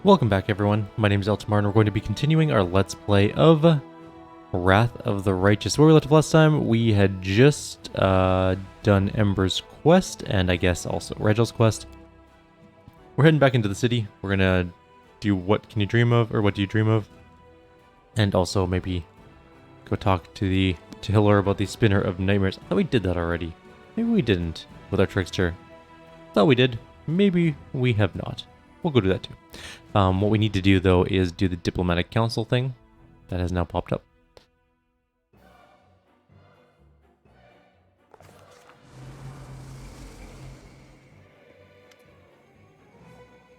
Welcome back everyone, my name is Eltimar and we're going to be continuing our Let's Play of Wrath of the Righteous. Where we left off last time, we had just done Ember's quest, and I guess also Regel's quest. We're heading back into the city. We're gonna do What Can You Dream Of, or What Do You Dream Of? And also maybe go talk to Hiller about the Spinner of Nightmares. I thought we did that already. Maybe we didn't with our Trickster. Thought we did. Maybe we have not. We'll go do that too. What we need to do though is do the Diplomatic Council thing. That has now popped up.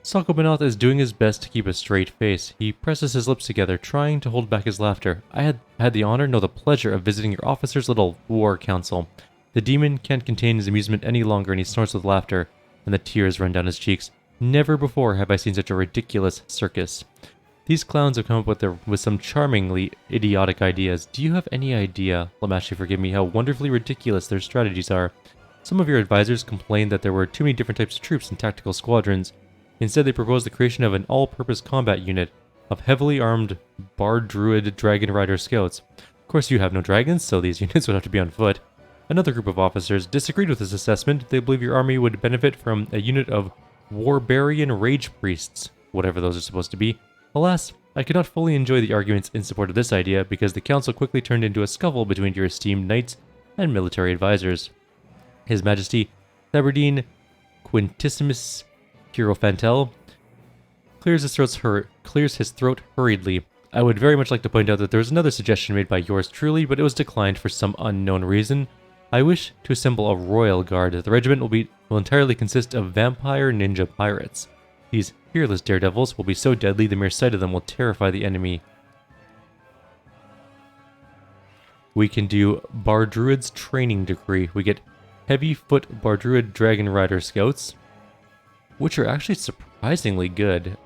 Sakobanath is doing his best to keep a straight face. He presses his lips together, trying to hold back his laughter. I had the honor, no the pleasure, of visiting your officer's little war council. The demon can't contain his amusement any longer and he snorts with laughter, and the tears run down his cheeks. Never before have I seen such a ridiculous circus. These clowns have come up with some charmingly idiotic ideas. Do you have any idea, Lamashi, forgive me, how wonderfully ridiculous their strategies are? Some of your advisors complained that there were too many different types of troops and tactical squadrons. Instead, they proposed the creation of an all-purpose combat unit of heavily armed Bard Druid Dragon Rider Scouts. Of course, you have no dragons, so these units would have to be on foot. Another group of officers disagreed with this assessment. They believe your army would benefit from a unit of Warbarian Rage Priests, whatever those are supposed to be. Alas, I could not fully enjoy the arguments in support of this idea because the council quickly turned into a scuffle between your esteemed knights and military advisors. His Majesty Thaberdine Quintissimus Hierophantel clears his throat hurriedly. I would very much like to point out that there was another suggestion made by yours truly, but it was declined for some unknown reason. I wish to assemble a royal guard. The regiment will entirely consist of vampire ninja pirates. These fearless daredevils will be so deadly the mere sight of them will terrify the enemy. We can do Bardruid's training decree. We get heavy foot Bardruid Dragon Rider Scouts, which are actually surprisingly good,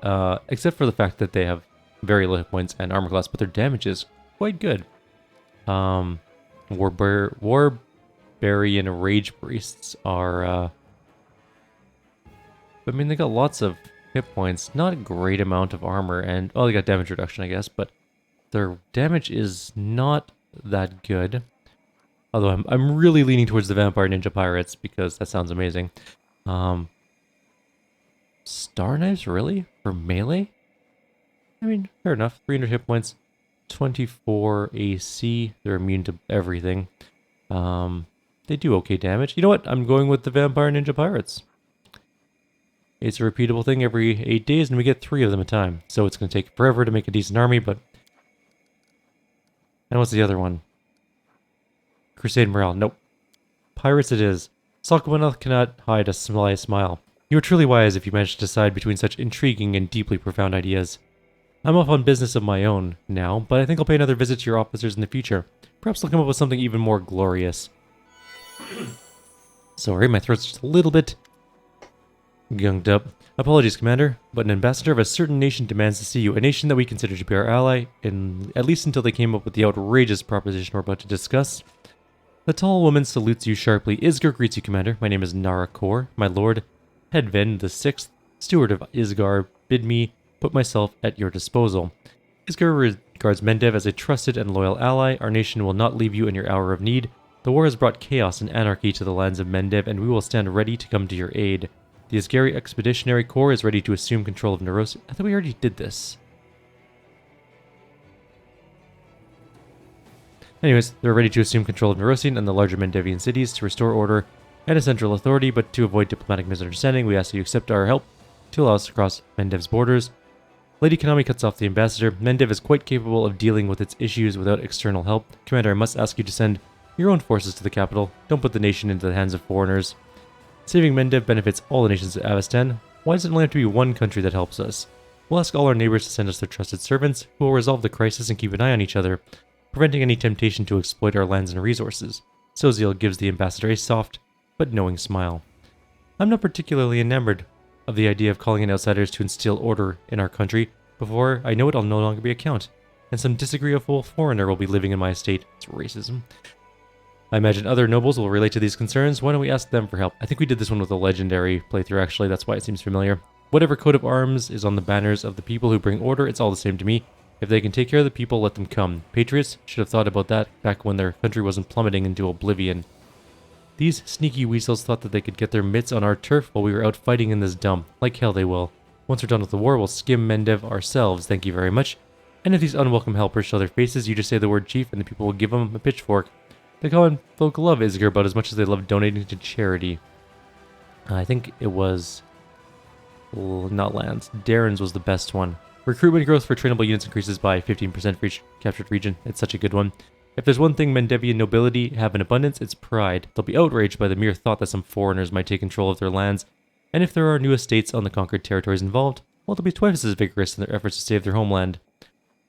except for the fact that they have very low hit points and armor class, but their damage is quite good. Warbarian Rage Priests are, I mean, they got lots of hit points, not a great amount of armor, and, oh, they got damage reduction, I guess, but their damage is not that good. Although I'm really leaning towards the Vampire Ninja Pirates, because that sounds amazing. Star Knives, really? For melee? I mean, fair enough. 300 hit points, 24 AC, they're immune to everything. They do okay damage. You know what? I'm going with the Vampire Ninja Pirates. It's a repeatable thing every 8 days, and we get 3 of them a time. So it's going to take forever to make a decent army, but... And what's the other one? Crusade Morale. Nope. Pirates it is. Sakobanath cannot hide a sly smile. You are truly wise if you manage to decide between such intriguing and deeply profound ideas. I'm off on business of my own now, but I think I'll pay another visit to your officers in the future. Perhaps they'll come up with something even more glorious. Sorry, my throat's just a little bit gunged up. Apologies, Commander, but an ambassador of a certain nation demands to see you, a nation that we consider to be our ally, at least until they came up with the outrageous proposition we're about to discuss. The tall woman salutes you sharply. Isgar greets you, Commander. My name is Nara Kor. My lord, Hedven the Sixth, steward of Isgar, bid me put myself at your disposal. Isgar regards Mendev as a trusted and loyal ally. Our nation will not leave you in your hour of need. The war has brought chaos and anarchy to the lands of Mendev, and we will stand ready to come to your aid. The Isgari Expeditionary Corps is ready to assume control of Neurosis. I thought we already did this. Anyways, they're ready to assume control of Neurosian and the larger Mendevian cities to restore order and a central authority, but to avoid diplomatic misunderstanding, we ask that you accept our help to allow us to cross Mendev's borders. Lady Konami cuts off the ambassador. Mendev is quite capable of dealing with its issues without external help. Commander, I must ask you to send your own forces to the capital. Don't put the nation into the hands of foreigners. Saving Mendev benefits all the nations of Avestan. Why does it only have to be one country that helps us? We'll ask all our neighbors to send us their trusted servants, who will resolve the crisis and keep an eye on each other, preventing any temptation to exploit our lands and resources. Soziel gives the ambassador a soft but knowing smile. I'm not particularly enamored of the idea of calling in outsiders to instill order in our country. Before I know it, I'll no longer be a count, and some disagreeable foreigner will be living in my estate. It's racism. I imagine other nobles will relate to these concerns. Why don't we ask them for help? I think we did this one with a legendary playthrough, actually. That's why it seems familiar. Whatever coat of arms is on the banners of the people who bring order, it's all the same to me. If they can take care of the people, let them come. Patriots should have thought about that back when their country wasn't plummeting into oblivion. These sneaky weasels thought that they could get their mitts on our turf while we were out fighting in this dump. Like hell they will. Once we're done with the war, we'll skim Mendev ourselves, thank you very much. And if these unwelcome helpers show their faces, you just say the word chief and the people will give them a pitchfork. The common folk love Isger about as much as they love donating to charity. I think it was... not Lance. Darren's was the best one. Recruitment growth for trainable units increases by 15% for each captured region. It's such a good one. If there's one thing Mendevian nobility have in abundance, it's pride. They'll be outraged by the mere thought that some foreigners might take control of their lands, and if there are new estates on the conquered territories involved, well, they'll be twice as vigorous in their efforts to save their homeland.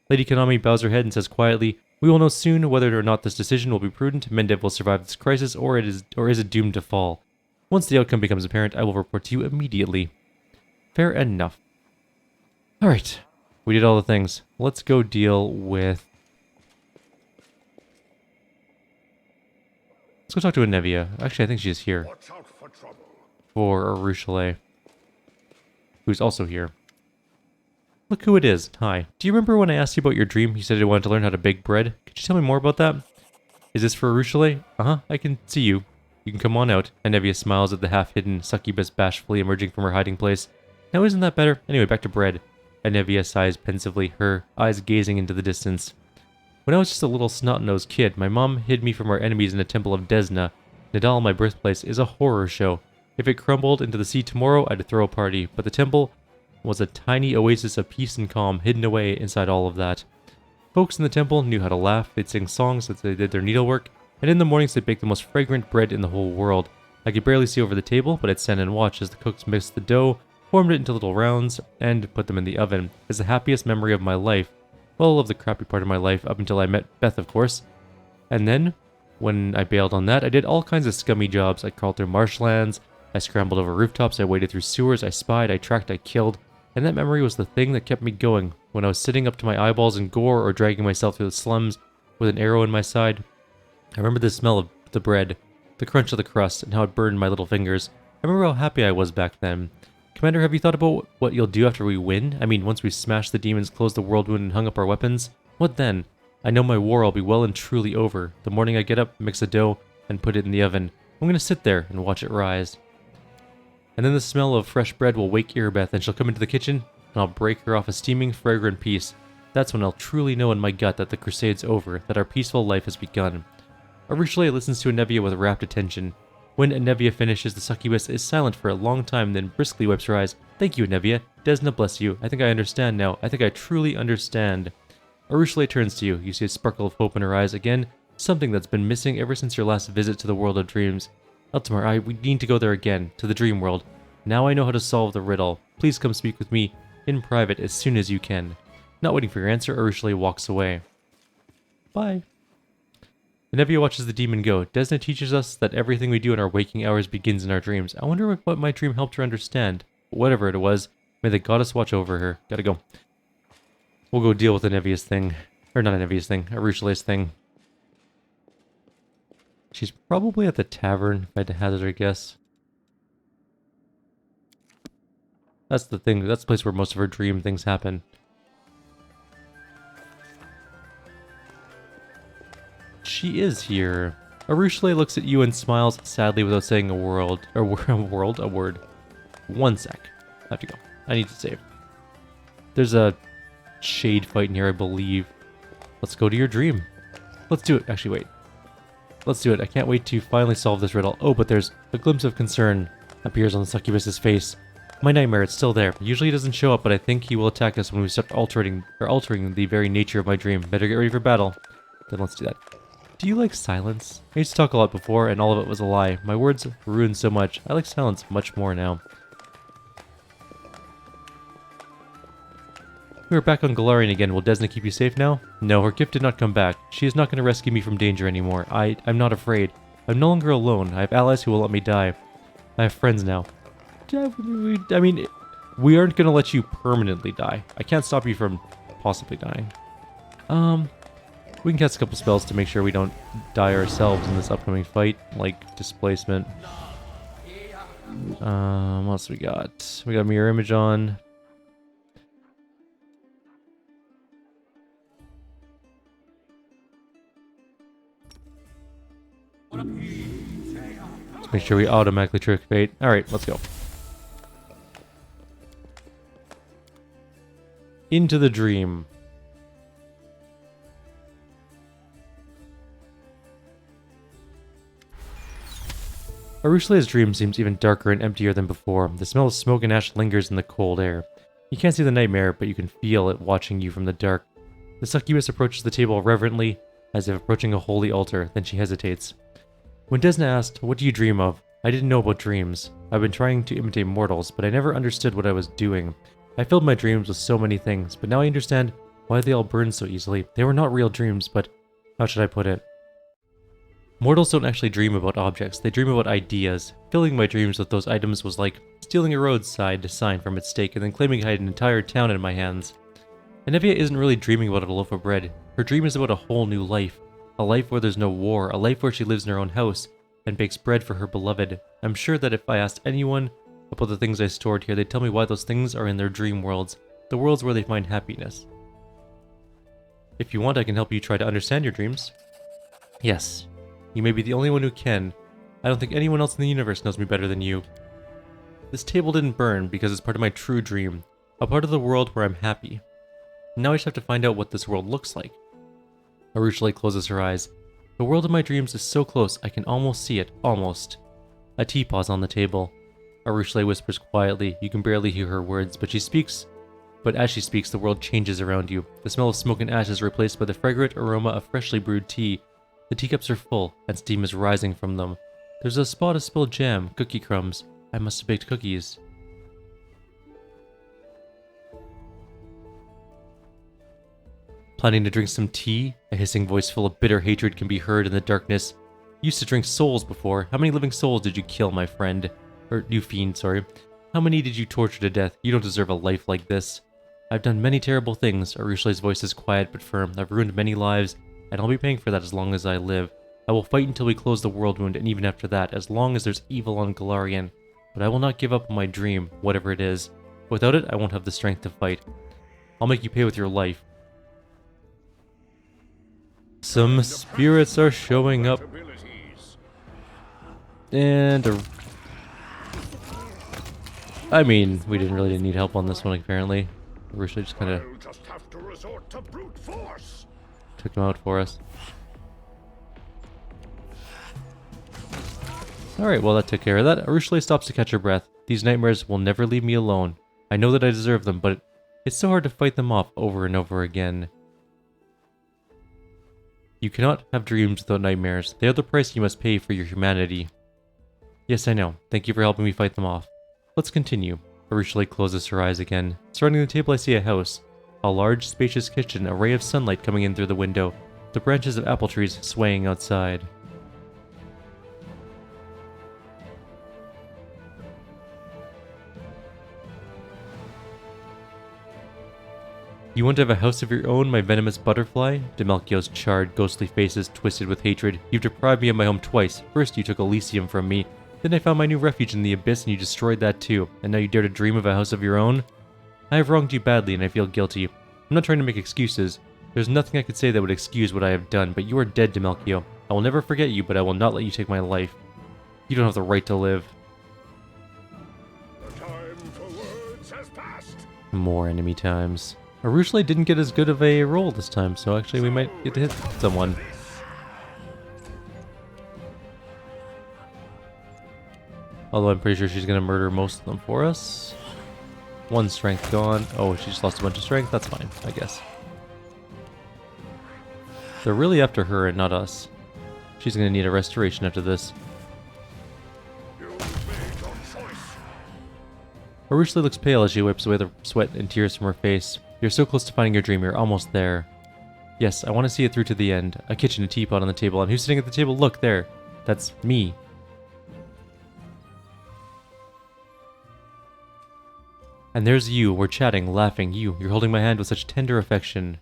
Lady Konami bows her head and says quietly, "We will know soon whether or not this decision will be prudent. Mendev will survive this crisis, or is it doomed to fall. Once the outcome becomes apparent, I will report to you immediately." Fair enough. Alright, we did all the things. Let's go deal with... Let's go talk to Anevia. Actually, I think she's here. Watch out for trouble. For Arueshalae, who's also here. Look who it is. Hi. Do you remember when I asked you about your dream? You said you wanted to learn how to bake bread. Could you tell me more about that? Is this for Arueshalae? Uh-huh, I can see you. You can come on out. Anevia smiles at the half-hidden succubus bashfully emerging from her hiding place. Now isn't that better? Anyway, back to bread. Anevia sighs pensively, her eyes gazing into the distance. When I was just a little snot-nosed kid, my mom hid me from our enemies in a temple of Desna. Nadal, my birthplace, is a horror show. If it crumbled into the sea tomorrow, I'd throw a party, but the temple was a tiny oasis of peace and calm hidden away inside all of that. Folks in the temple knew how to laugh, they'd sing songs as they did their needlework, and in the mornings they'd bake the most fragrant bread in the whole world. I could barely see over the table, but I'd stand and watch as the cooks mixed the dough, formed it into little rounds, and put them in the oven. It's the happiest memory of my life. Well, of the crappy part of my life, up until I met Beth, of course. And then, when I bailed on that, I did all kinds of scummy jobs. I crawled through marshlands, I scrambled over rooftops, I waded through sewers, I spied, I tracked, I killed. And that memory was the thing that kept me going. When I was sitting up to my eyeballs in gore or dragging myself through the slums with an arrow in my side, I remember the smell of the bread, the crunch of the crust, and how it burned my little fingers. I remember how happy I was back then. Commander, have you thought about what you'll do after we win? I mean, once we smashed the demons, closed the world wound, and hung up our weapons? What then? I know my war will be well and truly over. The morning I get up, mix a dough, and put it in the oven. I'm gonna sit there and watch it rise. And then the smell of fresh bread will wake Irbeth, and she'll come into the kitchen, and I'll break her off a steaming, fragrant piece. That's when I'll truly know in my gut that the crusade's over, that our peaceful life has begun. Arueshalae listens to Anevia with rapt attention. When Anevia finishes, the succubus is silent for a long time, then briskly wipes her eyes. Thank you, Anevia. Desna bless you. I think I understand now. I think I truly understand. Arueshalae turns to you. You see a sparkle of hope in her eyes again, something that's been missing ever since your last visit to the world of dreams. Eltimar, we need to go there again, to the dream world. Now I know how to solve the riddle. Please come speak with me in private as soon as you can. Not waiting for your answer, Arueshalae walks away. Bye. Anevia watches the demon go. Desna teaches us that everything we do in our waking hours begins in our dreams. I wonder what my dream helped her understand. Whatever it was, may the goddess watch over her. Gotta go. We'll go deal with Anevia's thing. Or not Anevia's thing, Arueshalae's thing. She's probably at the tavern, if I had to hazard a guess. That's the thing, that's the place where most of her dream things happen. She is here. Arueshalae looks at you and smiles sadly without saying a word. A word. One sec. I have to go. I need to save. There's a shade fight in here, I believe. Let's go to your dream. Let's do it. Actually, wait. Let's do it. I can't wait to finally solve this riddle. Oh, but there's a glimpse of concern appears on the succubus's face. My nightmare, it's still there. Usually he doesn't show up, but I think he will attack us when we start altering the very nature of my dream. Better get ready for battle. Then let's do that. Do you like silence? I used to talk a lot before, and all of it was a lie. My words ruined so much. I like silence much more now. We are back on Galarian again. Will Desna keep you safe now? No, her gift did not come back. She is not going to rescue me from danger anymore. I'm not afraid. I'm no longer alone. I have allies who will let me die. I have friends now. I mean, we aren't going to let you permanently die. I can't stop you from possibly dying. We can cast a couple spells to make sure we don't die ourselves in this upcoming fight, like Displacement. What else we got? We got mirror image on. Let's make sure we automatically trick fate. Alright, let's go. Into the dream. Arueshalae's dream seems even darker and emptier than before. The smell of smoke and ash lingers in the cold air. You can't see the nightmare, but you can feel it watching you from the dark. The succubus approaches the table reverently, as if approaching a holy altar, then she hesitates. When Desna asked, "What do you dream of?" I didn't know about dreams. I've been trying to imitate mortals, but I never understood what I was doing. I filled my dreams with so many things, but now I understand why they all burned so easily. They were not real dreams, but how should I put it? Mortals don't actually dream about objects, they dream about ideas. Filling my dreams with those items was like stealing a roadside sign from its stake and then claiming I had an entire town in my hands. Anevia isn't really dreaming about a loaf of bread. Her dream is about a whole new life. A life where there's no war, a life where she lives in her own house and bakes bread for her beloved. I'm sure that if I asked anyone about the things I stored here, they'd tell me why those things are in their dream worlds, the worlds where they find happiness. If you want, I can help you try to understand your dreams. Yes. You may be the only one who can. I don't think anyone else in the universe knows me better than you. This table didn't burn because it's part of my true dream, a part of the world where I'm happy. Now I just have to find out what this world looks like. Arueshalae closes her eyes. The world of my dreams is so close I can almost see it, almost. A teapot's on the table. Arueshalae whispers quietly. You can barely hear her words, but as she speaks, the world changes around you. The smell of smoke and ash is replaced by the fragrant aroma of freshly brewed tea. The teacups are full, and steam is rising from them. There's a spot of spilled jam, cookie crumbs. I must have baked cookies. Planning to drink some tea? A hissing voice full of bitter hatred can be heard in the darkness. You used to drink souls before. How many living souls did you kill, my friend? Or, you fiend, sorry. How many did you torture to death? You don't deserve a life like this. I've done many terrible things. Arueshalae's voice is quiet but firm. I've ruined many lives, and I'll be paying for that as long as I live. I will fight until we close the world wound, and even after that, as long as there's evil on Golarion. But I will not give up on my dream, whatever it is. Without it, I won't have the strength to fight. I'll make you pay with your life. Some spirits are showing up. And I mean, we didn't really need help on this one, apparently. Arueshalae just kind of took them out for us. Alright, well that took care of that. Arueshalae stops to catch her breath. These nightmares will never leave me alone. I know that I deserve them, but it's so hard to fight them off over and over again. You cannot have dreams without nightmares. They are the price you must pay for your humanity. Yes, I know. Thank you for helping me fight them off. Let's continue. Arueshalae closes her eyes again. Surrounding the table I see a house. A large, spacious kitchen, a ray of sunlight coming in through the window. The branches of apple trees swaying outside. You want to have a house of your own, my venomous butterfly? Demelchio's charred, ghostly face is twisted with hatred. You've deprived me of my home twice. First you took Elysium from me, then I found my new refuge in the abyss and you destroyed that too. And now you dare to dream of a house of your own? I have wronged you badly and I feel guilty. I'm not trying to make excuses. There's nothing I could say that would excuse what I have done, but you are dead, Demelchio. I will never forget you, but I will not let you take my life. You don't have the right to live. The time for words has passed. More enemy times. Arueshalae didn't get as good of a roll this time, so actually we might get to hit someone. Although I'm pretty sure she's going to murder most of them for us. One strength gone. Oh, she just lost a bunch of strength. That's fine, I guess. They're really after her and not us. She's going to need a restoration after this. Arueshalae looks pale as she wipes away the sweat and tears from her face. You're so close to finding your dream, you're almost there. Yes, I want to see it through to the end. A kitchen, a teapot on the table, and who's sitting at the table? Look, there. That's me. And there's you, we're chatting, laughing, you're holding my hand with such tender affection.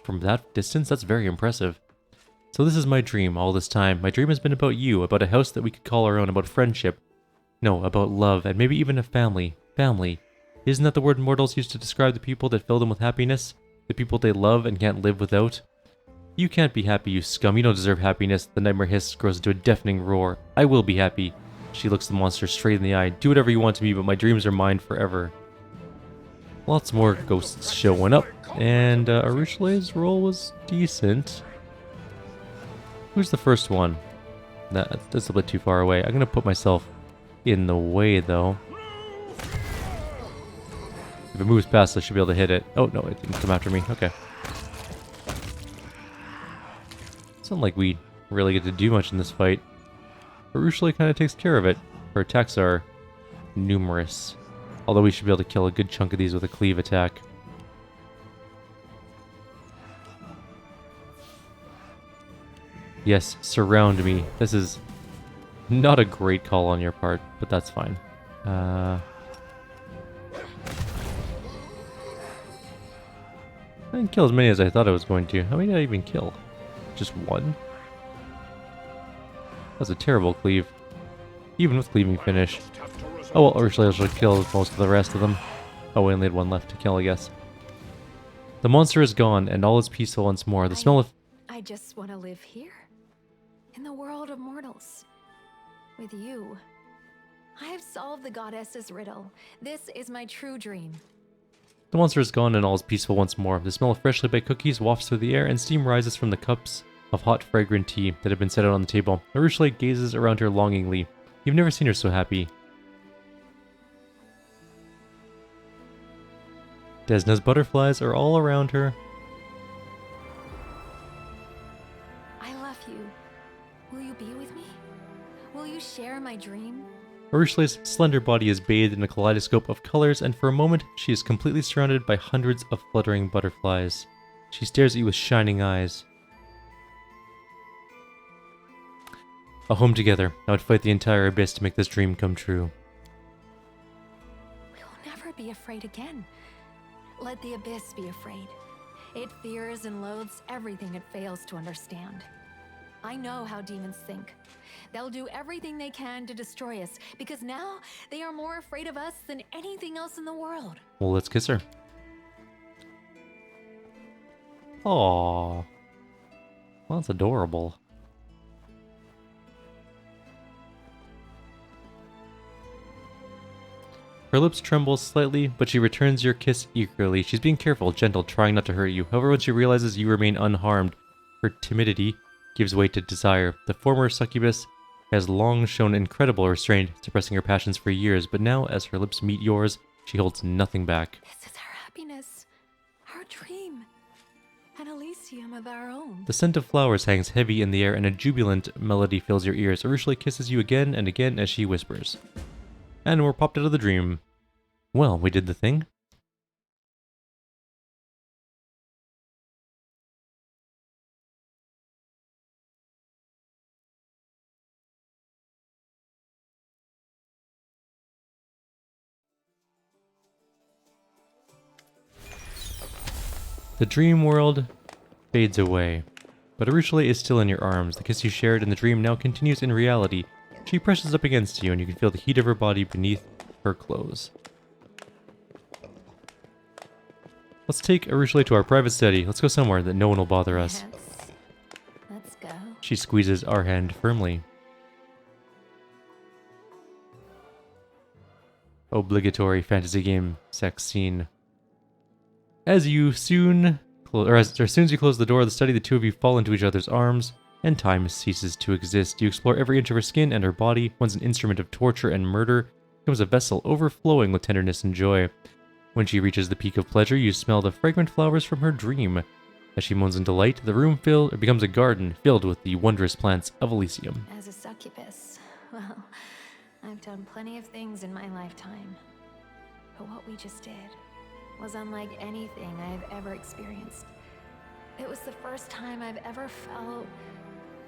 From that distance, that's very impressive. So this is my dream all this time. My dream has been about you, about a house that we could call our own, about friendship. No, about love, and maybe even a family. Family. Isn't that the word mortals use to describe the people that fill them with happiness? The people they love and can't live without? You can't be happy, you scum. You don't deserve happiness. The nightmare hiss grows into a deafening roar. I will be happy. She looks the monster straight in the eye. Do whatever you want to me, but my dreams are mine forever. Lots more ghosts showing up, and Arueshalae's role was decent. Who's the first one? That's a bit too far away. I'm gonna put myself in the way, though. If it moves past, I should be able to hit it. Oh, no, it didn't come after me. Okay. It's not like we really get to do much in this fight. Arueshalae kind of takes care of it. Her attacks are numerous. Although we should be able to kill a good chunk of these with a cleave attack. Yes, surround me. This is not a great call on your part, but that's fine. I didn't kill as many as I thought I was going to. How many did I even kill? Just one? That's a terrible cleave. Even with cleaving finish. Oh well, Arueshalae should kill most of the rest of them. Oh, we only had one left to kill, I guess. The monster is gone, and all is peaceful once more. The smell of... I just want to live here. In the world of mortals. With you. I have solved the goddess's riddle. This is my true dream. The monster is gone and all is peaceful once more. The smell of freshly baked cookies wafts through the air and steam rises from the cups of hot fragrant tea that have been set out on the table. Arueshalae gazes around her longingly. You've never seen her so happy. Desna's butterflies are all around her. I love you. Will you be with me? Will you share my dream? Arueshalae's slender body is bathed in a kaleidoscope of colors, and for a moment, she is completely surrounded by hundreds of fluttering butterflies. She stares at you with shining eyes. A home together. I would fight the entire abyss to make this dream come true. We will never be afraid again. Let the abyss be afraid. It fears and loathes everything it fails to understand. I know how demons think. They'll do everything they can to destroy us, because now they are more afraid of us than anything else in the world. Well, let's kiss her. Aww. Well, that's adorable. Her lips tremble slightly, but she returns your kiss eagerly. She's being careful, gentle, trying not to hurt you. However, when she realizes you remain unharmed, her timidity gives way to desire. The former succubus has long shown incredible restraint, suppressing her passions for years, but now, as her lips meet yours, she holds nothing back. This is our happiness, our dream, an Elysium of our own. The scent of flowers hangs heavy in the air, and a jubilant melody fills your ears. Arueshalae kisses you again and again as she whispers. And we're popped out of the dream. Well, we did the thing. The dream world fades away, but Arueshalae is still in your arms. The kiss you shared in the dream now continues in reality. She presses up against you, and you can feel the heat of her body beneath her clothes. Let's take Arueshalae to our private study. Let's go somewhere that no one will bother us. Yes. Let's go. She squeezes our hand firmly. Obligatory fantasy game sex scene. As soon as you close the door of the study, the two of you fall into each other's arms, and time ceases to exist. You explore every inch of her skin and her body. Once an instrument of torture and murder, becomes a vessel overflowing with tenderness and joy. When she reaches the peak of pleasure, you smell the fragrant flowers from her dream. As she moans in delight, the room becomes a garden filled with the wondrous plants of Elysium. As a succubus, well, I've done plenty of things in my lifetime. But what we just did was unlike anything I've ever experienced. It was the first time I've ever felt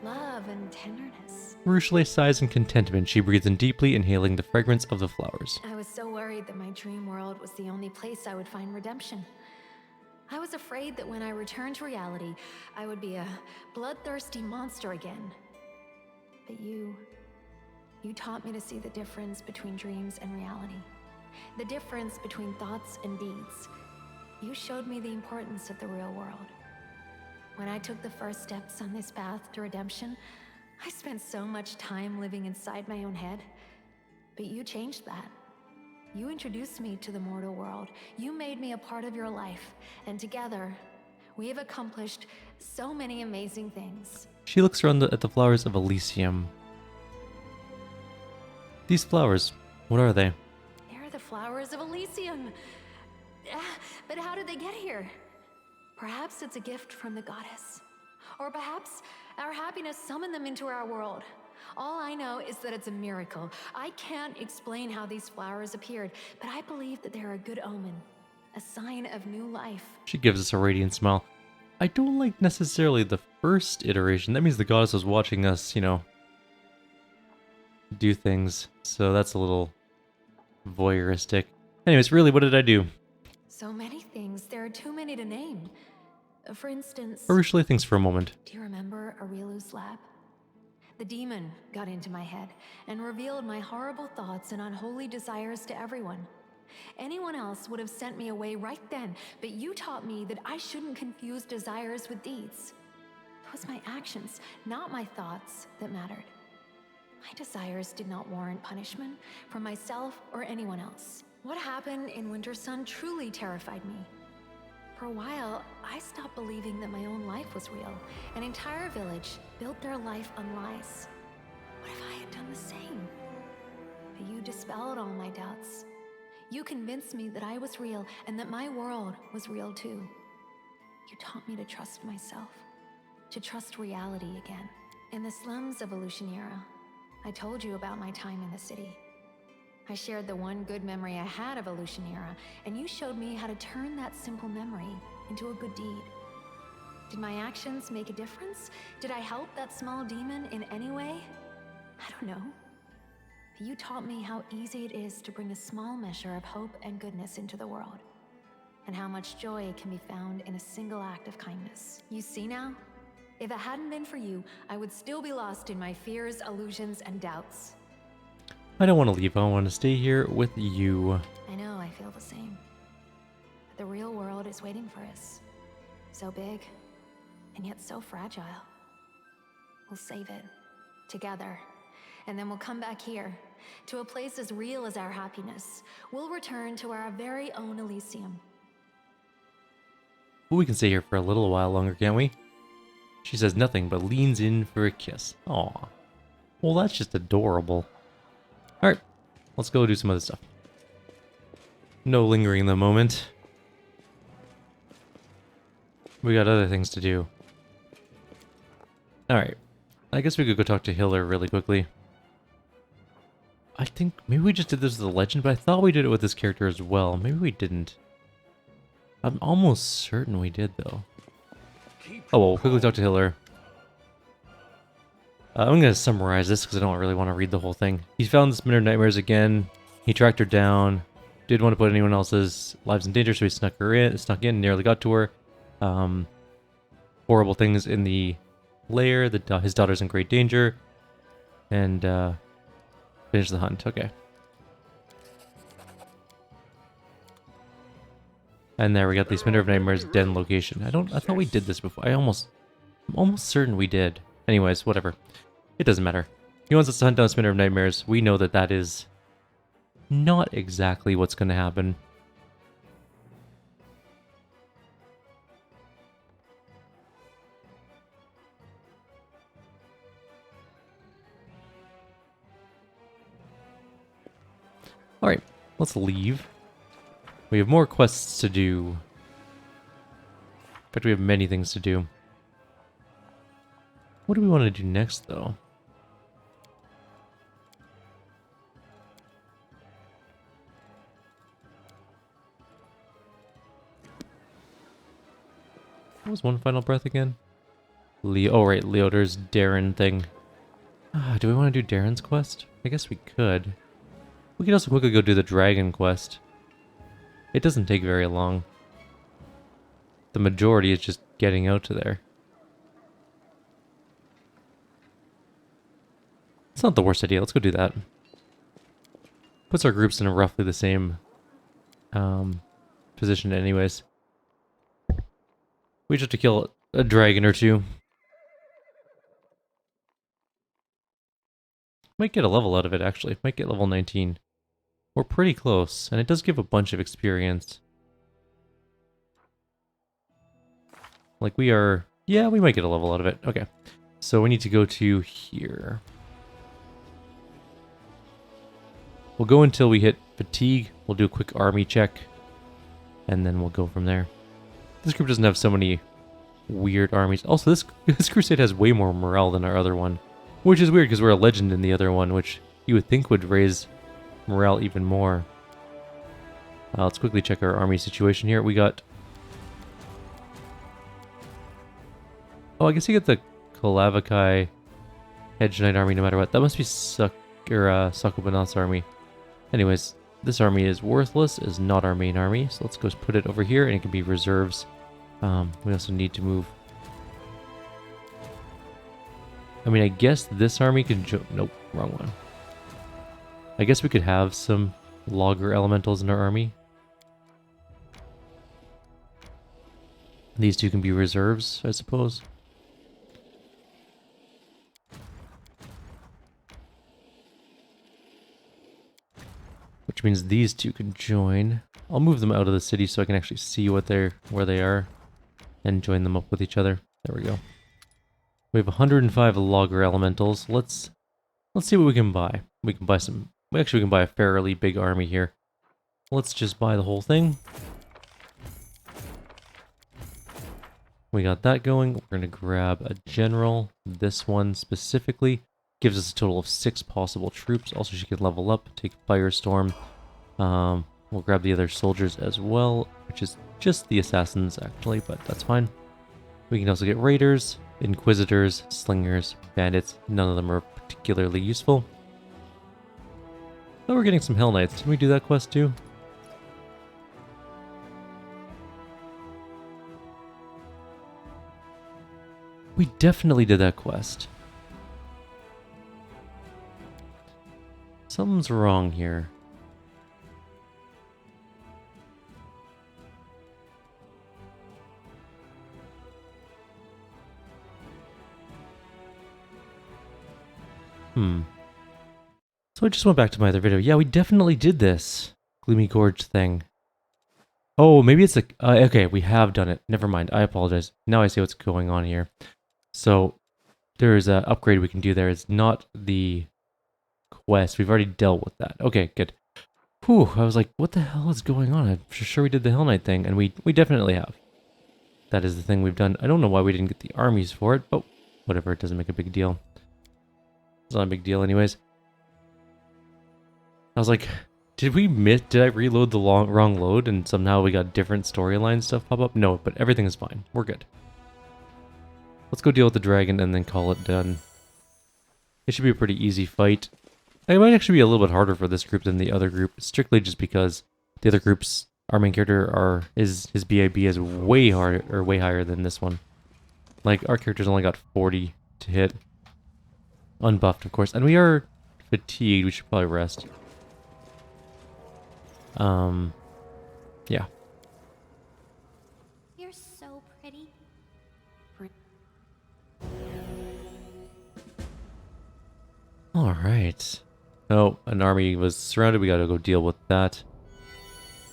love and tenderness. Arueshalae sighs in contentment. She breathes in deeply, inhaling the fragrance of the flowers. I was so worried that my dream world was the only place I would find redemption. I was afraid that when I returned to reality, I would be a bloodthirsty monster again. But you taught me to see the difference between dreams and reality. The difference between thoughts and deeds. You showed me the importance of the real world. When I took the first steps on this path to redemption, I spent so much time living inside my own head. But you changed that. You introduced me to the mortal world. You made me a part of your life. And together, we have accomplished so many amazing things. She looks around at the flowers of Elysium. These flowers, what are they? They're the flowers of Elysium. But how did they get here? Perhaps it's a gift from the goddess. Or perhaps our happiness summoned them into our world. All I know is that it's a miracle. I can't explain how these flowers appeared, but I believe that they're a good omen. A sign of new life. She gives us a radiant smile. I don't like necessarily the first iteration. That means the goddess was watching us, you know, do things. So that's a little voyeuristic. Anyways, really, what did I do? So many things. There are too many to name. For instance... Arueshalae thinks for a moment. Do you remember Aurelu's lab? The demon got into my head and revealed my horrible thoughts and unholy desires to everyone. Anyone else would have sent me away right then, but you taught me that I shouldn't confuse desires with deeds. It was my actions, not my thoughts, that mattered. My desires did not warrant punishment from myself or anyone else. What happened in Winter Sun truly terrified me. For a while, I stopped believing that my own life was real. An entire village built their life on lies. What if I had done the same? But you dispelled all my doubts. You convinced me that I was real and that my world was real too. You taught me to trust myself, to trust reality again. In the slums of Arueshalae, I told you about my time in the city. I shared the one good memory I had of Arueshalae, and you showed me how to turn that simple memory into a good deed. Did my actions make a difference? Did I help that small demon in any way? I don't know. But you taught me how easy it is to bring a small measure of hope and goodness into the world, and how much joy can be found in a single act of kindness. You see now? If it hadn't been for you, I would still be lost in my fears, illusions, and doubts. I don't want to leave. I want to stay here with you. I know, I feel the same. But the real world is waiting for us. So big, and yet so fragile. We'll save it, together. And then we'll come back here, to a place as real as our happiness. We'll return to our very own Elysium. Well, we can stay here for a little while longer, can't we? She says nothing, but leans in for a kiss. Aw. Well, that's just adorable. Alright, let's go do some other stuff. No lingering in the moment. We got other things to do. Alright, I guess we could go talk to Hiller really quickly. I think maybe we just did this with the legend, but I thought we did it with this character as well. Maybe we didn't. I'm almost certain we did, though. Oh, well, we'll quickly talk to Hiller. I'm going to summarize this because I don't really want to read the whole thing. He found this Minute of Nightmares again. He tracked her down. Didn't want to put anyone else's lives in danger, so he snuck in, nearly got to her. Horrible things in the lair. His daughter's in great danger. And finish the hunt. Okay. And there we got the Minute of Nightmares den location. I thought we did this before. I'm almost certain we did. Anyways, whatever. It doesn't matter. He wants us to hunt down Minute of Nightmares. We know that that is not exactly what's going to happen. Alright, let's leave. We have more quests to do. In fact, we have many things to do. What do we want to do next, though? What was One Final Breath again? Leo. Oh, right, Leoder's Darren thing. Do we want to do Darren's quest? I guess we could. We could also quickly go do the dragon quest. It doesn't take very long. the majority is just getting out to there. It's not the worst idea. Let's go do that. Puts our groups in roughly the same position anyways. We just have to kill a dragon or two. Might get a level out of it, actually. Might get level 19. We're pretty close, and it does give a bunch of experience. Like we are... Yeah, we might get a level out of it. Okay. So we need to go to here. We'll go until we hit fatigue. We'll do a quick army check. And then we'll go from there. This group doesn't have so many weird armies. Also, this crusade has way more morale than our other one. Which is weird because we're a legend in the other one, which you would think would raise morale even more. Let's quickly check our army situation here. We got... Oh, I guess you get the Kalavakai Hedge Knight army no matter what. That must be Sakubanat's army. Anyways, this army is worthless, is not our main army, so let's go put it over here, and it can be reserves. We also need to move... I mean, I guess this army can nope, wrong one. I guess we could have some logger elementals in our army. These two can be reserves, I suppose. Which means these two can join. I'll move them out of the city so I can actually see where they are and join them up with each other. There we go. We have 105 logger elementals. Let's see what we can buy. We can buy some... Actually, we can buy a fairly big army here. Let's just buy the whole thing. We got that going. We're going to grab a general. This one specifically gives us a total of 6 possible troops. Also, she can level up, take Firestorm. We'll grab the other soldiers as well, which is just the assassins, actually, but that's fine. We can also get raiders, inquisitors, slingers, bandits. None of them are particularly useful. Oh, we're getting some Hell Knights. Didn't we do that quest too? We definitely did that quest. Something's wrong here. So I just went back to my other video. Yeah, we definitely did this Gloomy Gorge thing. Oh, maybe it's a... okay, we have done it. Never mind. I apologize. Now I see what's going on here. So there is an upgrade we can do there. It's not the quest. We've already dealt with that. Okay, good. Whew, I was like, what the hell is going on? I'm sure we did the Hell Knight thing, and we definitely have. That is the thing we've done. I don't know why we didn't get the armies for it, but whatever. It doesn't make a big deal. It's not a big deal anyways. I was like, did I reload the wrong load and somehow we got different storyline stuff pop up? No, but everything is fine. We're good. Let's go deal with the dragon and then call it done. It should be a pretty easy fight. It might actually be a little bit harder for this group than the other group, strictly just because the other group's our main character his BAB is way higher than this one. Like our character's only got 40 to hit. Unbuffed, of course. And we are fatigued. We should probably rest. Yeah. You're so pretty. Alright. Oh, an army was surrounded. We gotta go deal with that.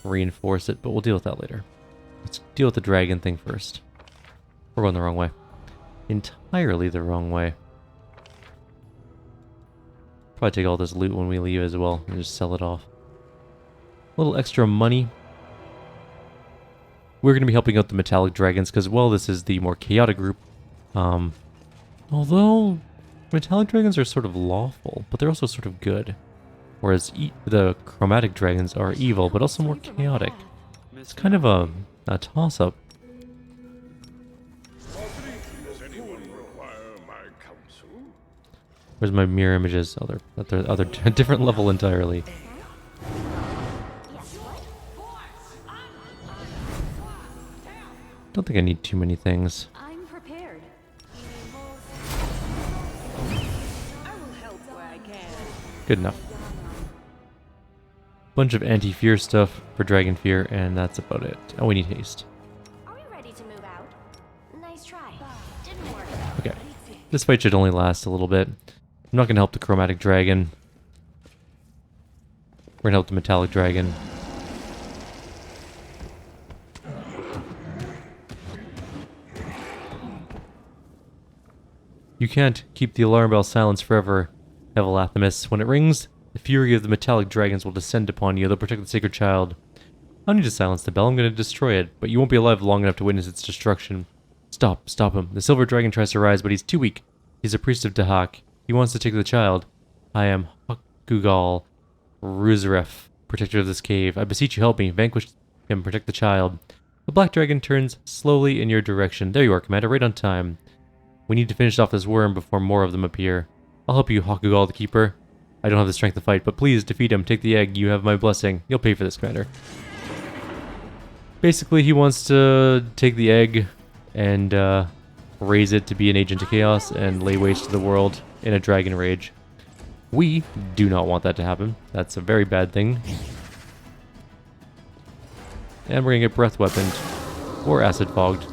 Reinforce it, but we'll deal with that later. Let's deal with the dragon thing first. We're going the wrong way. Entirely the wrong way. Probably take all this loot when we leave as well and just sell it off. A little extra money. We're going to be helping out the metallic dragons because, well, this is the more chaotic group. Although metallic dragons are sort of lawful, but they're also sort of good. Whereas the chromatic dragons are evil, but also more chaotic. It's kind of a toss-up. Does anyone require my counsel? Where's my mirror images? Oh, they're at their other different level entirely. Don't think I need too many things. I'm prepared. I will help where I can. Good enough. Bunch of anti-fear stuff for Dragon Fear, and that's about it. Oh, we need haste. Are we ready to move out? Nice try. Didn't work. Okay. This fight should only last a little bit. I'm not going to help the Chromatic Dragon. We're going to help the Metallic Dragon. You can't keep the alarm bell silenced forever, Evilathamus. When it rings, the fury of the metallic dragons will descend upon you. They'll protect the sacred child. I don't need to silence the bell. I'm going to destroy it, but you won't be alive long enough to witness its destruction. Stop him. The silver dragon tries to rise, but he's too weak. He's a priest of Dahak. He wants to take the child. I am Hakugal Ruzaref, protector of this cave. I beseech you, help me. Vanquish him, protect the child. The black dragon turns slowly in your direction. There you are, Commander, right on time. We need to finish off this worm before more of them appear. I'll help you, Hakugal the Keeper. I don't have the strength to fight, but please defeat him. Take the egg. You have my blessing. You'll pay for this, Commander. Basically, he wants to take the egg and raise it to be an agent of chaos and lay waste to the world in a dragon rage. We do not want that to happen. That's a very bad thing. And we're gonna get breath weaponed or acid fogged.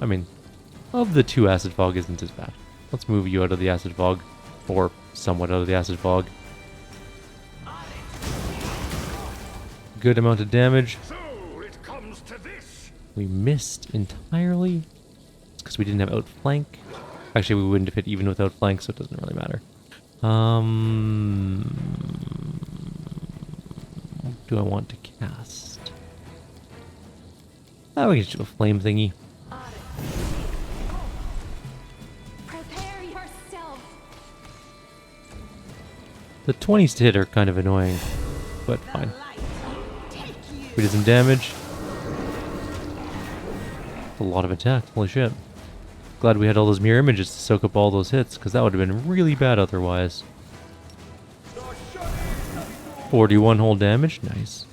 I mean, of the two, acid fog isn't as bad. Let's move you out of the acid fog, or somewhat out of the acid fog. Good amount of damage. So it comes to this. We missed entirely. It's because we didn't have outflank. Actually, we wouldn't have hit even without flank, so it doesn't really matter. What do I want to cast? Oh, we can just do a flame thingy. Prepare yourself. The 20s to hit are kind of annoying, but fine. We did some damage. A lot of attack, holy shit. Glad we had all those mirror images to soak up all those hits, because that would have been really bad otherwise. 41 whole damage, nice.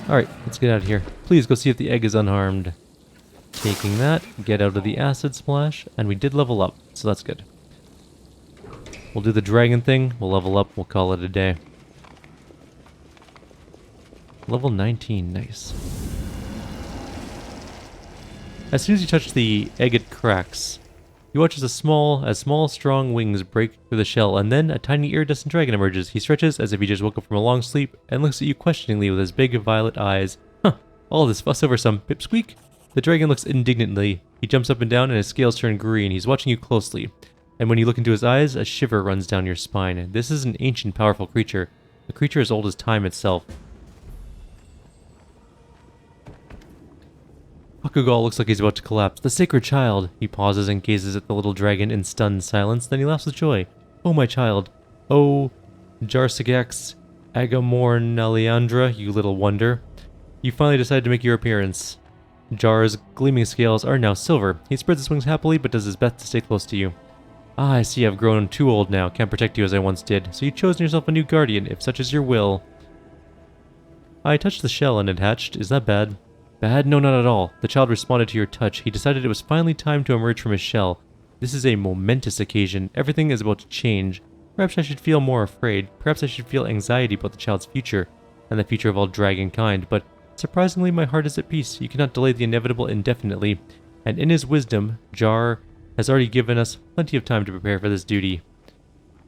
Alright, let's get out of here. Please go see if the egg is unharmed. Taking that, get out of the acid splash, and we did level up, so that's good. We'll do the dragon thing, we'll level up, we'll call it a day. Level 19, nice. As soon as you touch the egg, it cracks. You watch as small, strong wings break through the shell, and then a tiny iridescent dragon emerges. He stretches as if he just woke up from a long sleep, and looks at you questioningly with his big violet eyes. Huh, all this fuss over some pipsqueak? The dragon looks indignantly. He jumps up and down, and his scales turn green. He's watching you closely, and when you look into his eyes, a shiver runs down your spine. This is an ancient, powerful creature. A creature as old as time itself. Hakugal looks like he's about to collapse. The sacred child! He pauses and gazes at the little dragon in stunned silence, then he laughs with joy. Oh, my child. Oh, Jarsagax Agamornaleandra, you little wonder. You finally decided to make your appearance. Jar's gleaming scales are now silver. He spreads his wings happily, but does his best to stay close to you. Ah, I see I've grown too old now. Can't protect you as I once did. So you've chosen yourself a new guardian, if such is your will. I touched the shell and it hatched. Is that bad? Bad? No, not at all. The child responded to your touch. He decided it was finally time to emerge from his shell. This is a momentous occasion. Everything is about to change. Perhaps I should feel more afraid. Perhaps I should feel anxiety about the child's future, and the future of all dragon kind. But surprisingly, my heart is at peace. You cannot delay the inevitable indefinitely. And in his wisdom, Jar has already given us plenty of time to prepare for this duty.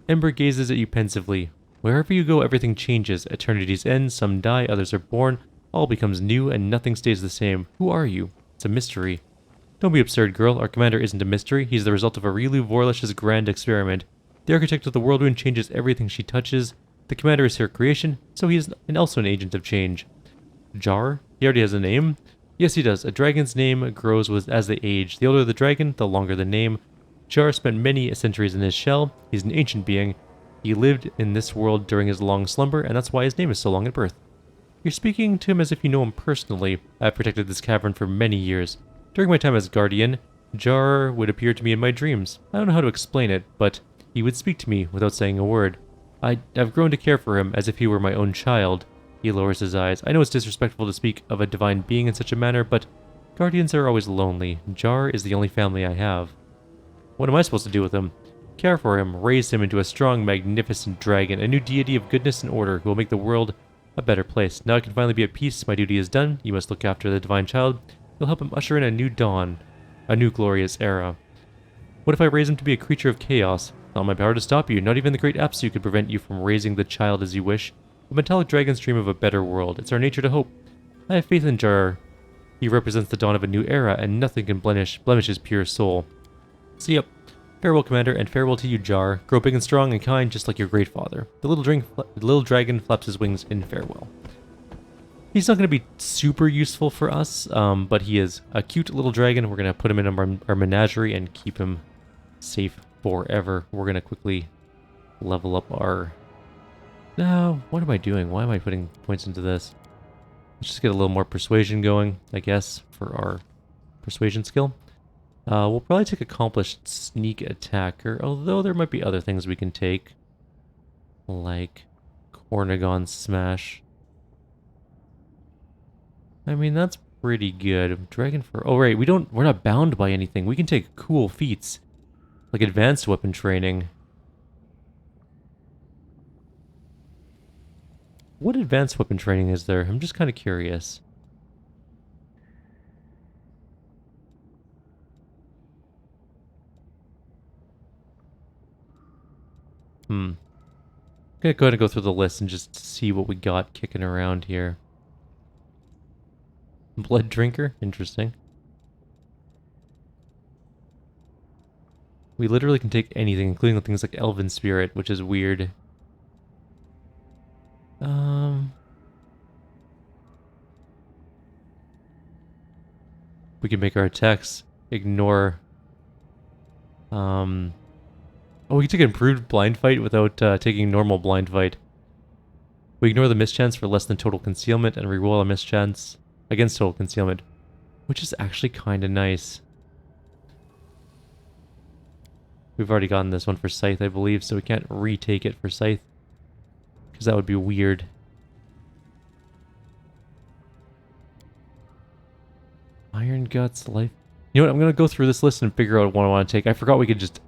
Ember gazes at you pensively. Wherever you go, everything changes. Eternities end, some die, others are born. All becomes new, and nothing stays the same. Who are you? It's a mystery. Don't be absurd, girl. Our commander isn't a mystery. He's the result of Aurilu Vorlish's grand experiment. The architect of the whirlwind changes everything she touches. The commander is her creation, so he is also an agent of change. Jar? He already has a name? Yes, he does. A dragon's name grows as they age. The older the dragon, the longer the name. Jar spent many centuries in his shell. He's an ancient being. He lived in this world during his long slumber, and that's why his name is so long at birth. You're speaking to him as if you know him personally. I've protected this cavern for many years. During my time as guardian, Jar would appear to me in my dreams. I don't know how to explain it, but he would speak to me without saying a word. I've grown to care for him as if he were my own child. He lowers his eyes. I know it's disrespectful to speak of a divine being in such a manner, but guardians are always lonely. Jar is the only family I have. What am I supposed to do with him? Care for him, raise him into a strong, magnificent dragon, a new deity of goodness and order who will make the world a better place. Now I can finally be at peace. My duty is done. You must look after the divine child. You'll help him usher in a new dawn, a new glorious era. What if I raise him to be a creature of chaos? Not my power to stop you. Not even the great Apsu could prevent you from raising the child as you wish. The metallic dragons dream of a better world. It's our nature to hope. I have faith in Jar. He represents the dawn of a new era, and nothing can blemish his pure soul. See ya. Farewell, Commander, and farewell to you, Jar. Grow big and strong and kind, just like your great father. The little dragon flaps his wings in farewell. He's not going to be super useful for us, but he is a cute little dragon. We're going to put him in our menagerie and keep him safe forever. We're going to quickly level up our... No, what am I doing? Why am I putting points into this? Let's just get a little more persuasion going, I guess, for our persuasion skill. We'll probably take accomplished sneak attacker, although there might be other things we can take, like Cornagon smash. I mean, that's pretty good. Dragon for... Oh, right, we're not bound by anything. We can take cool feats, like advanced weapon training. What advanced weapon training is there? I'm just kind of curious. I'm gonna go ahead and go through the list and just see what we got kicking around here. Blood Drinker? Interesting. We literally can take anything, including things like Elven Spirit, which is weird. We can make our attacks ignore... Oh, we can take improved blind fight without taking normal blind fight. We ignore the mischance for less than total concealment and reroll a mischance against total concealment, which is actually kind of nice. We've already gotten this one for Scythe, I believe, so we can't retake it for Scythe, because that would be weird. Iron Guts, Life... You know what, I'm going to go through this list and figure out what I want to take. I forgot we could just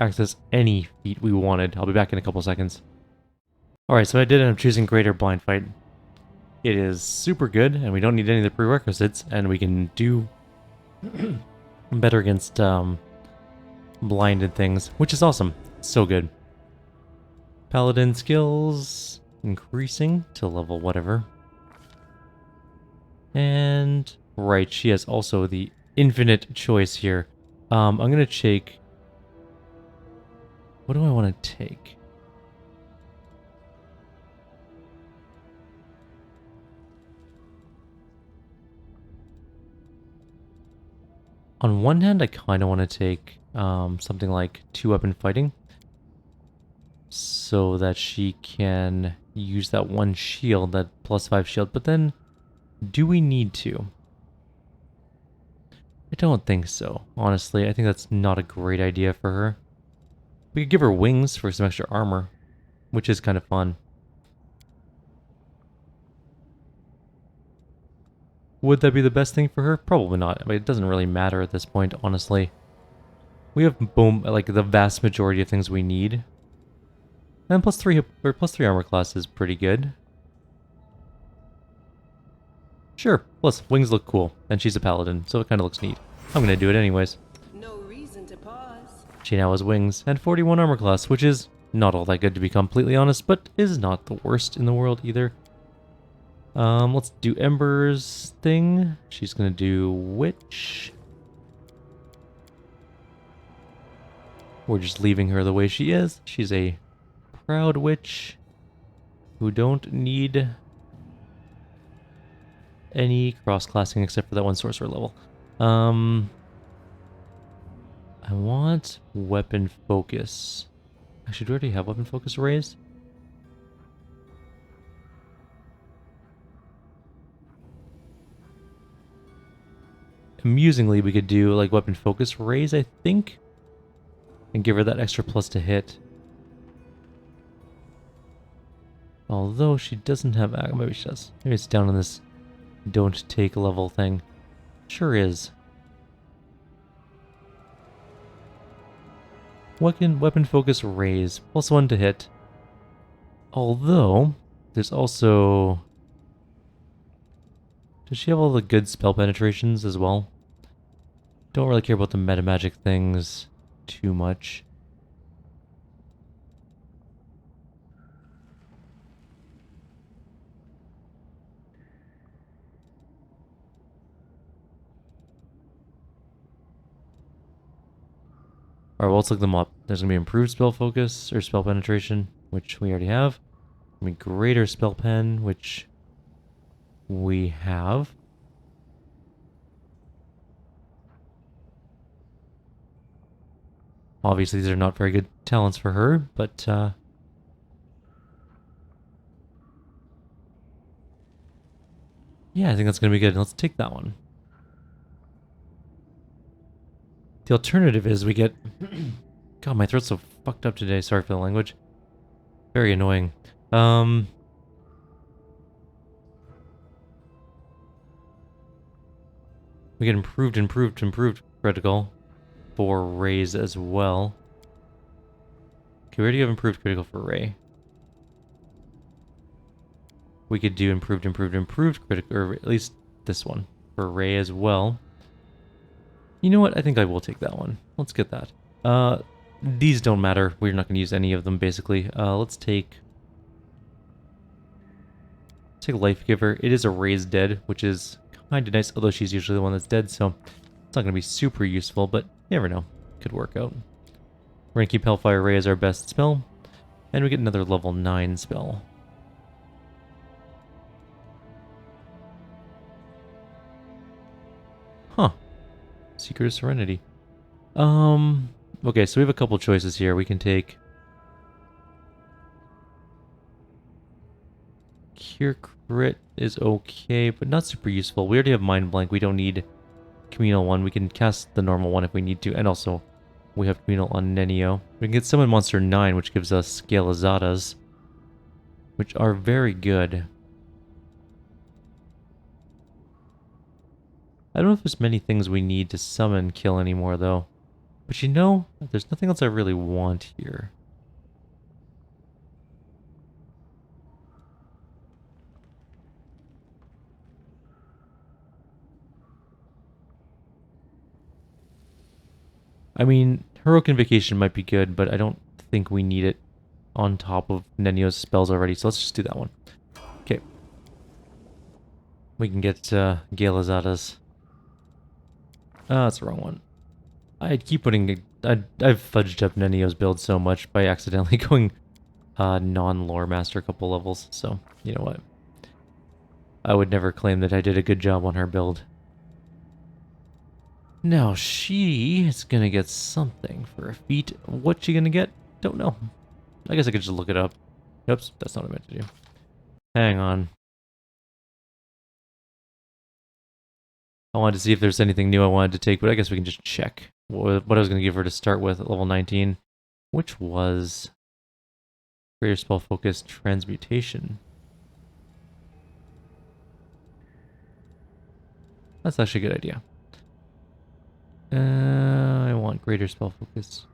access any feat we wanted. I'll be back in a couple seconds. Alright, so I did end up choosing Greater Blind Fight. It is super good, and we don't need any of the prerequisites, and we can do better against blinded things, which is awesome. So good. Paladin skills increasing to level whatever. And right, she has also the infinite choice here. I'm gonna take... What do I want to take? On one hand, I kind of want to take something like 2-weapon fighting, so that she can use that one shield, that +5 shield, but then, do we need to? I don't think so, honestly. I think that's not a great idea for her. We could give her wings for some extra armor, which is kind of fun. Would that be the best thing for her? Probably not. I mean, it doesn't really matter at this point, honestly. We have like the vast majority of things we need. And +3 armor class is pretty good. Sure, plus wings look cool, and she's a paladin, so it kind of looks neat. I'm gonna do it anyways. No reason to pause. She now has wings, and 41 armor class, which is not all that good to be completely honest, but is not the worst in the world either. Let's do Ember's thing. She's gonna do Witch. We're just leaving her the way she is. She's a proud witch who don't need any cross-classing except for that one sorcerer level. I want weapon focus. Actually, do I already have weapon focus raised? Amusingly, we could do like weapon focus raise, I think, and give her that extra plus to hit. Although she doesn't have... maybe she does. Maybe it's down on this don't take level thing. Sure is. Weapon focus raise. +1 to hit. Although, there's also... Does she have all the good spell penetrations as well? Don't really care about the meta magic things too much. Alright, well, let's look them up. There's going to be improved spell focus, or spell penetration, which we already have. I mean, greater spell pen, which we have. Obviously, these are not very good talents for her, but yeah, I think that's going to be good. Let's take that one. The alternative is we get... God, my throat's so fucked up today. Sorry for the language. Very annoying. We get improved critical for Rays as well. Okay, we already have improved critical for Ray. We could do improved critical, or at least this one for Ray as well. You know what? I think I will take that one. Let's get that. These don't matter. We're not going to use any of them, basically. Let's take Life Giver. It is a raised dead, which is kind of nice, although she's usually the one that's dead, so it's not going to be super useful, but you never know. Could work out. We're going to keep Hellfire Ray as our best spell, and we get another level 9 spell. Huh. Secret of Serenity. Okay, so we have a couple choices here. We can take Cure Crit is okay, but not super useful. We already have Mind Blank. We don't need Communal one. We can cast the normal one if we need to, and also we have Communal on Nenio. We can get Summon Monster 9, which gives us Scalezadas, which are very good. I don't know if there's many things we need to summon kill anymore, though. But you know, there's nothing else I really want here. I mean, Heroic Invocation might be good, but I don't think we need it on top of Nenio's spells already, so let's just do that one. Okay. We can get Galezadas. That's the wrong one. I keep putting... I've fudged up Nenio's build so much by accidentally going non-lore master a couple levels, so you know what. I would never claim that I did a good job on her build. Now she is gonna get something for a feat. What's she gonna get? Don't know. I guess I could just look it up. Oops, that's not what I meant to do. Hang on. I wanted to see if there's anything new I wanted to take, but I guess we can just check what I was going to give her to start with at level 19, which was Greater Spell Focus Transmutation. That's actually a good idea. I want Greater Spell Focus.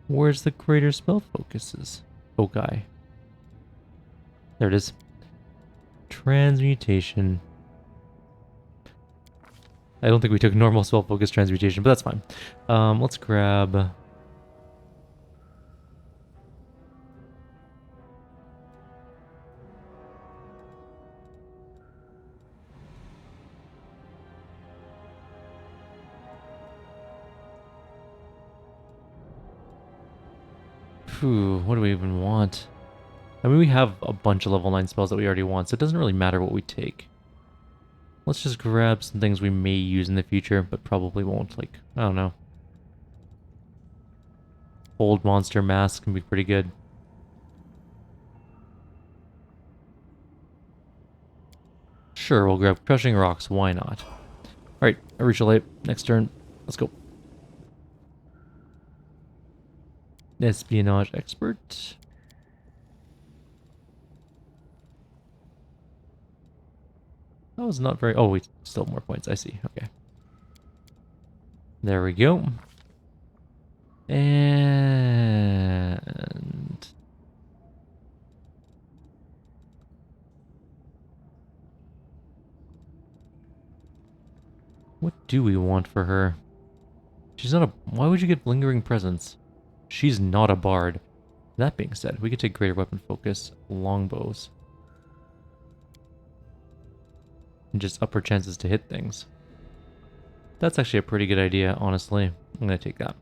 Where's the Greater Spell Focuses? Okay. There it is. Transmutation. I don't think we took normal spell focus transmutation, but that's fine. Let's grab... Phew, what do we even want? I mean, we have a bunch of level 9 spells that we already want, so it doesn't really matter what we take. Let's just grab some things we may use in the future, but probably won't. Like, I don't know. Old Monster Mask can be pretty good. Sure, we'll grab Crushing Rocks. Why not? Alright, Arueshalae, next turn. Let's go. Espionage expert. That was not very... Oh, wait, still more points. I see. Okay. There we go. And... what do we want for her? She's not a... why would you get Lingering Presence? She's not a bard. That being said, we could take Greater Weapon Focus, Longbows. And just up her chances to hit things. That's actually a pretty good idea, honestly. I'm going to take that.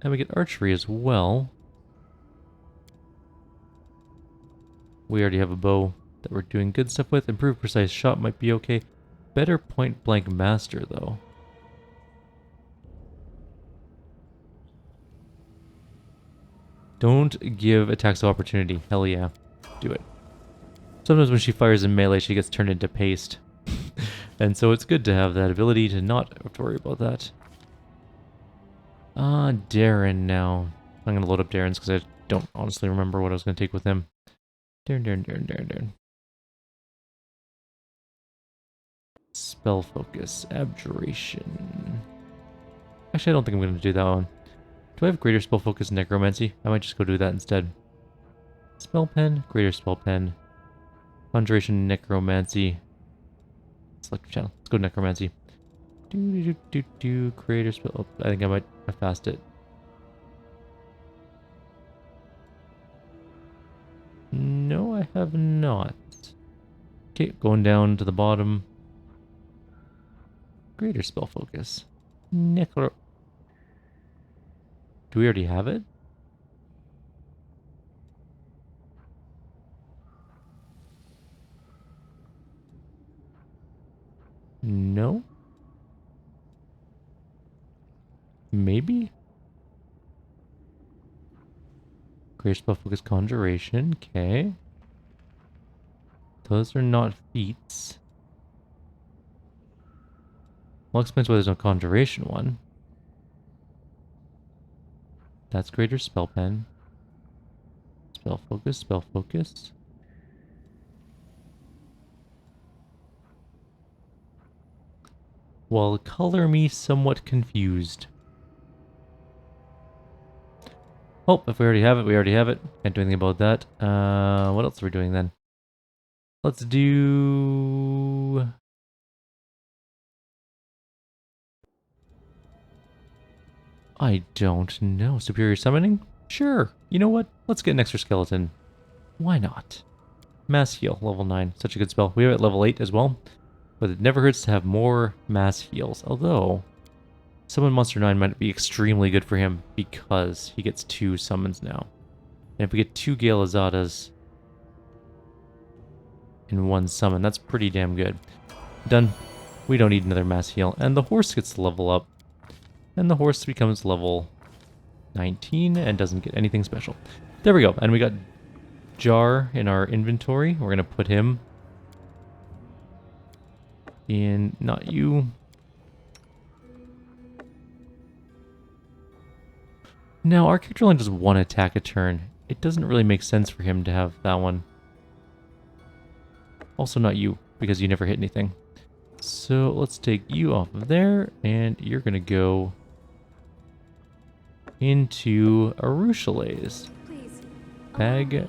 And we get Archery as well. We already have a bow that we're doing good stuff with. Improved Precise Shot might be okay. Better Point Blank Master, though. Don't give attacks of opportunity. Hell yeah. Do it. Sometimes when she fires in melee, she gets turned into paste. And so it's good to have that ability to not have to worry about that. Darren now. I'm going to load up Darren's because I don't honestly remember what I was going to take with him. Darren. Spell Focus. Abjuration. Actually, I don't think I'm going to do that one. Do I have Greater Spell Focus and Necromancy? I might just go do that instead. Spell Pen, Greater Spell Pen, Conjuration, Necromancy. Select channel. Let's go Necromancy. Greater Spell... oh, I think I might have fast it. No, I have not. Okay, going down to the bottom. Greater Spell Focus. Necro... do we already have it? No? Maybe? Greater Spell Focus Conjuration, okay. Those are not feats. Well, explains why there's no Conjuration one. That's Greater Spell Pen. Spell Focus, Spell Focus. Well, color me somewhat confused. Oh, if we already have it, we already have it. Can't do anything about that. What else are we doing then? Let's do... I don't know. Superior Summoning? Sure. You know what? Let's get an extra skeleton. Why not? Mass Heal, level 9. Such a good spell. We have it at level 8 as well. But it never hurts to have more Mass Heals. Although, Summon Monster 9 might be extremely good for him because he gets 2 summons now. And if we get 2 Gale Azadas in 1 summon, that's pretty damn good. Done. We don't need another Mass Heal. And the horse gets to level up. And the horse becomes level 19 and doesn't get anything special. There we go. And we got Jar in our inventory. We're going to put him in... not you. Now, our character only does 1 attack a turn. It doesn't really make sense for him to have that one. Also not you, because you never hit anything. So let's take you off of there, and you're going to go into Arueshalae's bag.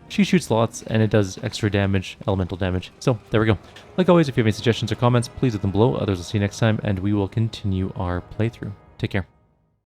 She shoots lots, and it does extra damage, elemental damage. So, there we go. Like always, if you have any suggestions or comments, please leave them below. Others will see you next time, and we will continue our playthrough. Take care.